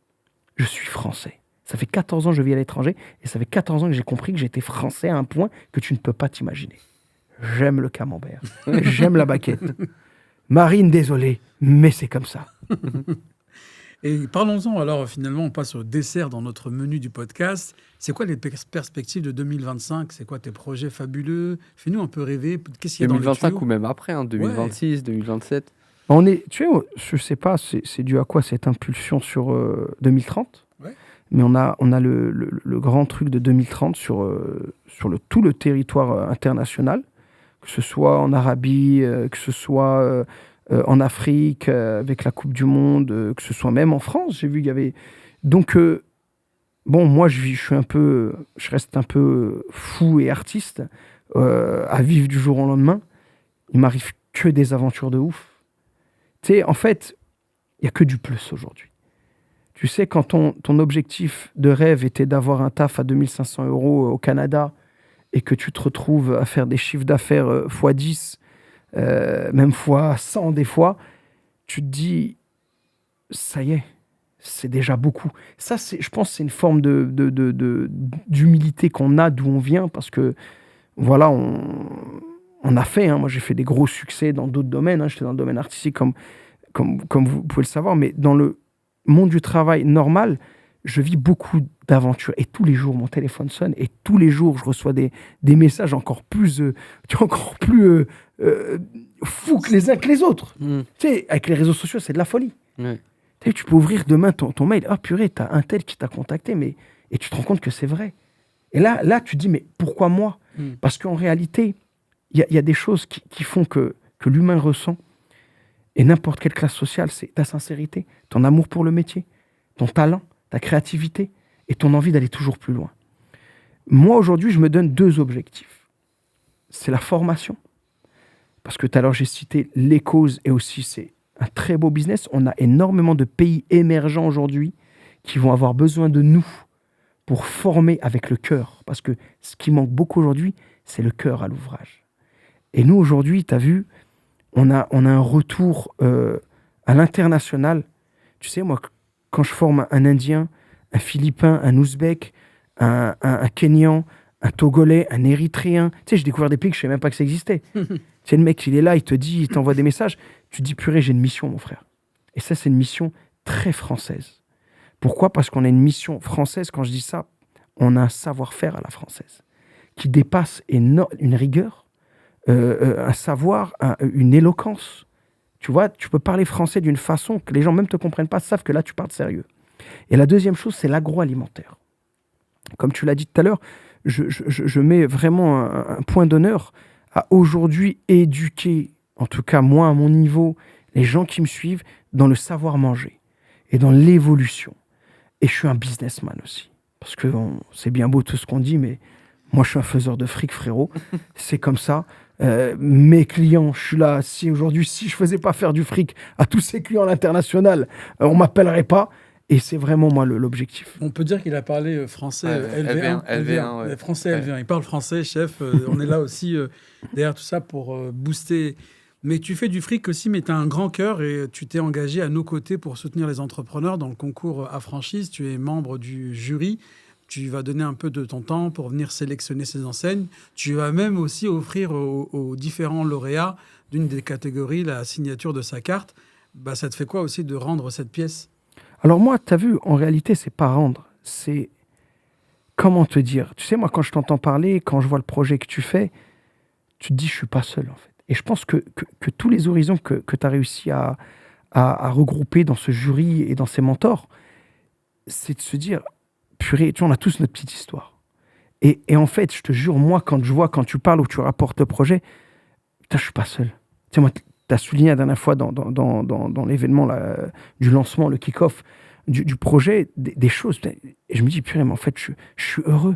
Je suis français. Ça fait 14 ans que je vis à l'étranger et ça fait 14 ans que j'ai compris que j'étais français à un point que tu ne peux pas t'imaginer. J'aime le camembert, j'aime la baguette. Marine, désolé, mais c'est comme ça. Et parlons-en alors, finalement, on passe au dessert dans notre menu du podcast. C'est quoi les perspectives de 2025? C'est quoi tes projets fabuleux? Fais-nous un peu rêver. Qu'est-ce qu'il y a 2025 dans les tuyaux? ou même après, 2026, 2027. Tu sais, je sais pas, c'est dû à quoi cette impulsion sur 2030? Ouais. Mais on a le grand truc de 2030 sur tout le territoire international, que ce soit en Arabie, que ce soit en Afrique, avec la Coupe du Monde, que ce soit même en France. J'ai vu qu'il y avait... Donc, moi, je reste un peu fou et artiste, à vivre du jour au lendemain. Il m'arrive que des aventures de ouf. Tu sais, en fait, il n'y a que du plus aujourd'hui. Tu sais, quand ton objectif de rêve était d'avoir un taf à 2500 € au Canada et que tu te retrouves à faire des chiffres d'affaires x10, même x100 des fois, tu te dis, ça y est, c'est déjà beaucoup. Ça, je pense que c'est une forme d'humilité qu'on a d'où on vient parce que, voilà, on a fait, moi j'ai fait des gros succès dans d'autres domaines, j'étais dans le domaine artistique comme vous pouvez le savoir, mais dans le monde du travail normal, je vis beaucoup d'aventures et tous les jours mon téléphone sonne et tous les jours je reçois des messages encore plus fous que les uns que les autres. Tu sais, avec les réseaux sociaux, c'est de la folie. Tu peux ouvrir demain ton mail, purée, t'as un tel qui t'a contacté, et tu te rends compte que c'est vrai. Et là tu te dis, mais pourquoi moi? Parce qu'en réalité, il y a des choses qui font que l'humain ressent, et n'importe quelle classe sociale, c'est ta sincérité, ton amour pour le métier, ton talent, ta créativité et ton envie d'aller toujours plus loin. Moi, aujourd'hui, je me donne 2 objectifs. C'est la formation, parce que tout à l'heure, j'ai cité les causes, et aussi, c'est un très beau business. On a énormément de pays émergents aujourd'hui qui vont avoir besoin de nous pour former avec le cœur, parce que ce qui manque beaucoup aujourd'hui, c'est le cœur à l'ouvrage. Et nous, aujourd'hui, tu as vu, on a un retour à l'international. Tu sais, moi, quand je forme un Indien, un Philippin, un Ouzbek, un Kenyan, un Togolais, un Érythréen, tu sais, j'ai découvert des pays que je ne savais même pas que ça existait. Tu sais, le mec, il est là, il te dit, il t'envoie des messages. Tu te dis, purée, j'ai une mission, mon frère. Et ça, c'est une mission très française. Pourquoi? Parce qu'on a une mission française. Quand je dis ça, on a un savoir-faire à la française qui dépasse une rigueur, un savoir, une éloquence. Tu vois, tu peux parler français d'une façon que les gens même ne te comprennent pas, savent que là, tu parles sérieux. Et la deuxième chose, c'est l'agroalimentaire. Comme tu l'as dit tout à l'heure, je mets vraiment un point d'honneur à aujourd'hui éduquer, en tout cas moi à mon niveau, les gens qui me suivent dans le savoir manger et dans l'évolution. Et je suis un businessman aussi. Parce que c'est bien beau tout ce qu'on dit, mais moi je suis un faiseur de fric, frérot. C'est comme ça. Mes clients, je suis là. Si aujourd'hui, si je faisais pas faire du fric à tous ces clients à l'international, on m'appellerait pas. Et c'est vraiment moi l'objectif. On peut dire qu'il a parlé français LV1, ouais. Français LV1. Il parle français, chef. On est là aussi derrière tout ça pour booster Mais tu fais du fric aussi, mais tu as un grand cœur et tu t'es engagé à nos côtés pour soutenir les entrepreneurs dans le concours à franchise. Tu es membre du jury. Tu vas donner un peu de ton temps pour venir sélectionner ces enseignes. Tu vas même aussi offrir aux différents lauréats d'une des catégories la signature de sa carte. Bah, ça te fait quoi aussi de rendre cette pièce? Alors moi, tu as vu, en réalité, c'est pas rendre. C'est, comment te dire? Tu sais, moi, quand je t'entends parler, quand je vois le projet que tu fais, tu te dis, je suis pas seul, en fait. Et je pense que tous les horizons que tu as réussi à regrouper dans ce jury et dans ces mentors, c'est de se dire, purée, tu vois, on a tous notre petite histoire. Et en fait, je te jure, moi, quand tu parles ou tu rapportes le projet, putain, je suis pas seul. Tu sais, moi, tu as souligné la dernière fois dans l'événement là, du lancement, le kick-off du projet, des choses. Et je me dis, purée, mais en fait, je suis heureux.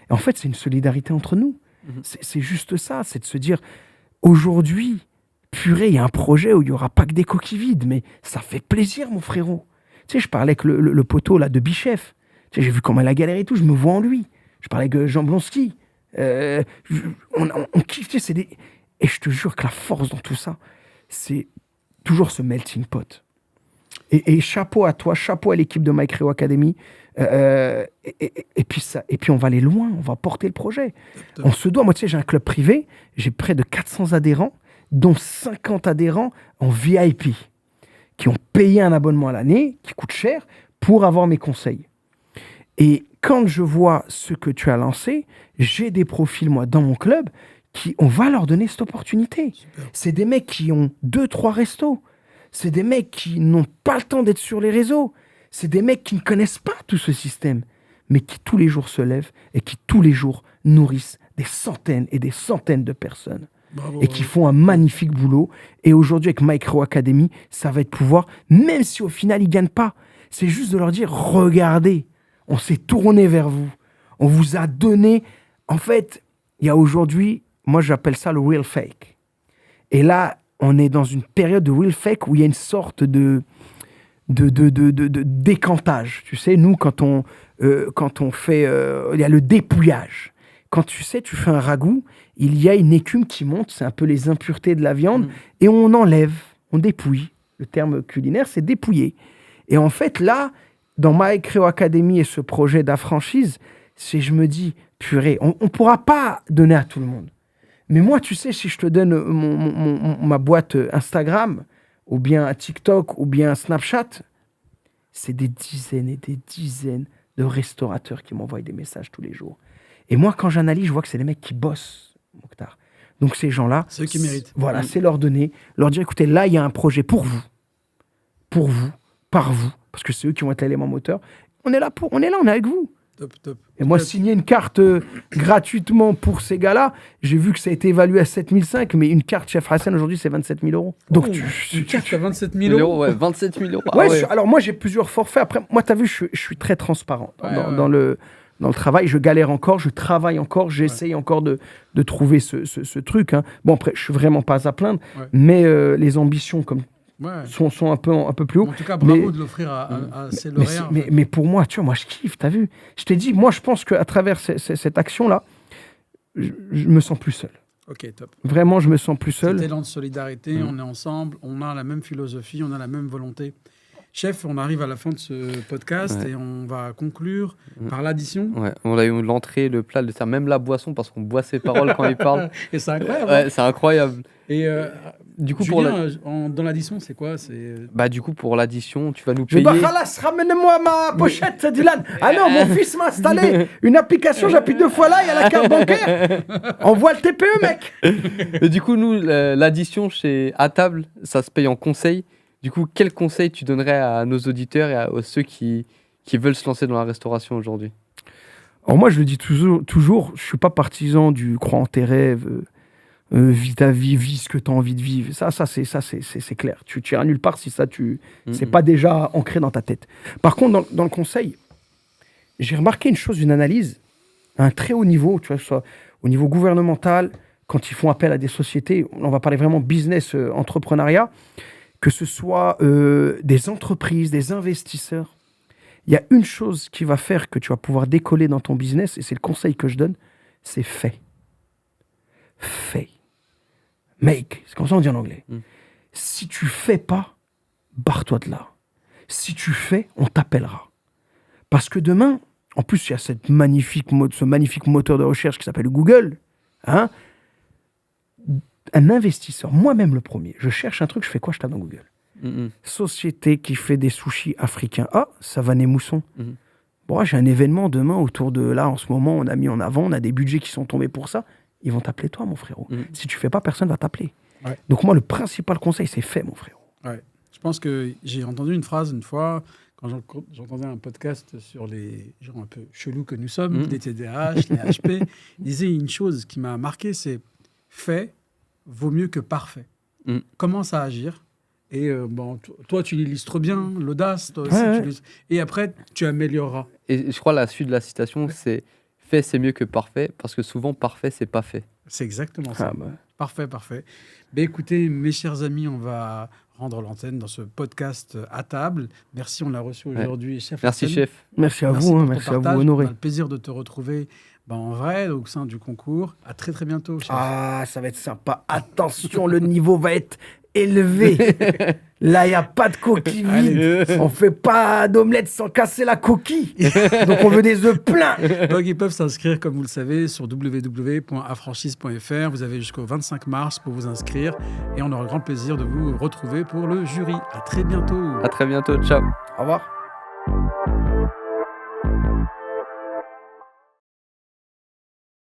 Et en fait, c'est une solidarité entre nous. C'est juste ça, c'est de se dire, aujourd'hui, purée, il y a un projet où il n'y aura pas que des coquilles vides, mais ça fait plaisir, mon frérot. Tu sais, je parlais avec le poteau là, de Bichef. Tu sais, j'ai vu comment elle a galéré et tout, je me vois en lui. Je parlais avec Jean Blonski. On kiffe, tu sais, et je te jure que la force dans tout ça, c'est toujours ce melting pot. Et chapeau à toi, chapeau à l'équipe de My Creo Academy. Et puis on va aller loin, on va porter le projet. On se doit, moi tu sais, j'ai un club privé, j'ai près de 400 adhérents, dont 50 adhérents en VIP, qui ont payé un abonnement à l'année, qui coûte cher, pour avoir mes conseils. Et quand je vois ce que tu as lancé, j'ai des profils, moi, dans mon club, on va leur donner cette opportunité. Super. C'est des mecs qui ont 2-3 restos. C'est des mecs qui n'ont pas le temps d'être sur les réseaux. C'est des mecs qui ne connaissent pas tout ce système, mais qui tous les jours se lèvent et qui tous les jours nourrissent des centaines et des centaines de personnes. Bravo, Et qui font un magnifique boulot. Et aujourd'hui, avec My Creo Academy, ça va être pouvoir, même si au final, ils ne gagnent pas, c'est juste de leur dire, regardez, on s'est tourné vers vous. On vous a donné... En fait, il y a aujourd'hui, moi j'appelle ça le real fake. Et là, on est dans une période de real fake où il y a une sorte de décantage. Tu sais, nous, quand on fait... il y a le dépouillage. Quand tu sais, tu fais un ragoût, il y a une écume qui monte, c'est un peu les impuretés de la viande, et on enlève, on dépouille. Le terme culinaire, c'est dépouiller. Et en fait, là, dans My Creo Academy et ce projet d'affranchise, je me dis, purée, on ne pourra pas donner à tout le monde. Mais moi, tu sais, si je te donne ma boîte Instagram, ou bien TikTok, ou bien Snapchat, c'est des dizaines et des dizaines de restaurateurs qui m'envoient des messages tous les jours. Et moi, quand j'analyse, je vois que c'est des mecs qui bossent, Mokhtar. Donc ces gens-là, c'est eux qui méritent. Voilà, c'est leur donner, leur dire, écoutez, là, il y a un projet pour vous, par vous, parce que c'est eux qui vont être l'élément moteur. On est là, on est avec vous. Top. Et moi, signer une carte gratuitement pour ces gars-là, j'ai vu que ça a été évalué à 7 500, mais une carte Chef Hassan aujourd'hui, c'est 27 000 euros. Donc, une carte à 27 000 euros. Ouais, 27 000 euros. Ouais, alors moi, j'ai plusieurs forfaits. Après, moi, tu as vu, je suis très transparent dans le travail. Je galère encore, je travaille encore, j'essaye encore de trouver ce truc. Hein. Bon, après, je suis vraiment pas à plaindre, mais les ambitions sont un peu plus haut. En tout cas, bravo de l'offrir à ces lauréats. Mais pour moi, tu vois, moi, je kiffe, t'as vu. Je t'ai dit, moi, je pense qu'à travers cette action-là, je me sens plus seul. Ok, top. Vraiment, je me sens plus seul. Cet élan de solidarité, on est ensemble, on a la même philosophie, on a la même volonté. Chef, on arrive à la fin de ce podcast et on va conclure par l'addition. Ouais, on a eu l'entrée, le plat, même la boisson, parce qu'on boit ses paroles quand il parle. Et c'est incroyable. Ouais, c'est incroyable. Et du coup, Julien, dans l'addition, c'est quoi? Bah, du coup, pour l'addition, tu vas nous payer. Khalas, ramène-moi ma pochette, Dylan. Ah non, mon fils m'a installé une application, j'appuie 2 fois là, il y a la carte bancaire. Envoie le TPE, mec. Et du coup, nous, l'addition chez À Table, ça se paye en conseil. Du coup, quel conseil tu donnerais à nos auditeurs et à ceux qui veulent se lancer dans la restauration aujourd'hui? Alors moi, je le dis toujours, je ne suis pas partisan du crois en tes rêves, vis ta vie, vis ce que tu as envie de vivre. Ça c'est clair. Tu n'iras nulle part si ça, c'est pas déjà ancré dans ta tête. Par contre, dans le conseil, j'ai remarqué une analyse à un très haut niveau, tu vois, soit au niveau gouvernemental, quand ils font appel à des sociétés, on va parler vraiment business, entrepreneuriat, que ce soit des entreprises, des investisseurs, il y a une chose qui va faire que tu vas pouvoir décoller dans ton business, et c'est le conseil que je donne, c'est fait. Make, c'est comme ça on dit en anglais. Mm. Si tu fais pas, barre-toi de là. Si tu fais, on t'appellera. Parce que demain, en plus, il y a ce magnifique moteur de recherche qui s'appelle Google. Hein, un investisseur, moi-même le premier, je cherche un truc, je fais quoi? Je tape dans Google. Société qui fait des sushis africains. Ah, Savané Mousson. Mhm. Bon, j'ai un événement demain autour de là, en ce moment, on a mis en avant, on a des budgets qui sont tombés pour ça. Ils vont t'appeler toi, mon frérot. Si tu fais pas, personne va t'appeler. Ouais. Donc moi, le principal conseil, c'est fait, mon frérot. Ouais. Je pense que j'ai entendu une phrase une fois, quand j'entendais un podcast sur les gens un peu chelous que nous sommes, les TDAH, les HP, il disait une chose qui m'a marqué, c'est « fait vaut mieux que parfait ». Commence à agir. Et bon, toi, tu l'illustres bien, l'audace. Toi aussi, et après, tu amélioreras. Et je crois la suite de la citation, c'est « fait, c'est mieux que parfait », parce que souvent, parfait, c'est pas fait. C'est exactement ça. Ah bah. Parfait, parfait. Mais écoutez, mes chers amis, on va rendre l'antenne dans ce podcast à table. Merci, on l'a reçu aujourd'hui, chef. Merci, Hassan. chef. Merci à vous, merci à vous, Honoré. On a le plaisir de te retrouver en vrai au sein du concours. À très, très bientôt, chef. Ah, ça va être sympa. Attention, le niveau va être élevé. Là, il n'y a pas de coquille vide. On ne fait pas d'omelette sans casser la coquille. Donc, on veut des œufs pleins. Donc, ils peuvent s'inscrire, comme vous le savez, sur www.affranchise.fr. Vous avez jusqu'au 25 mars pour vous inscrire. Et on aura grand plaisir de vous retrouver pour le jury. À très bientôt. À très bientôt. Ciao. Au revoir.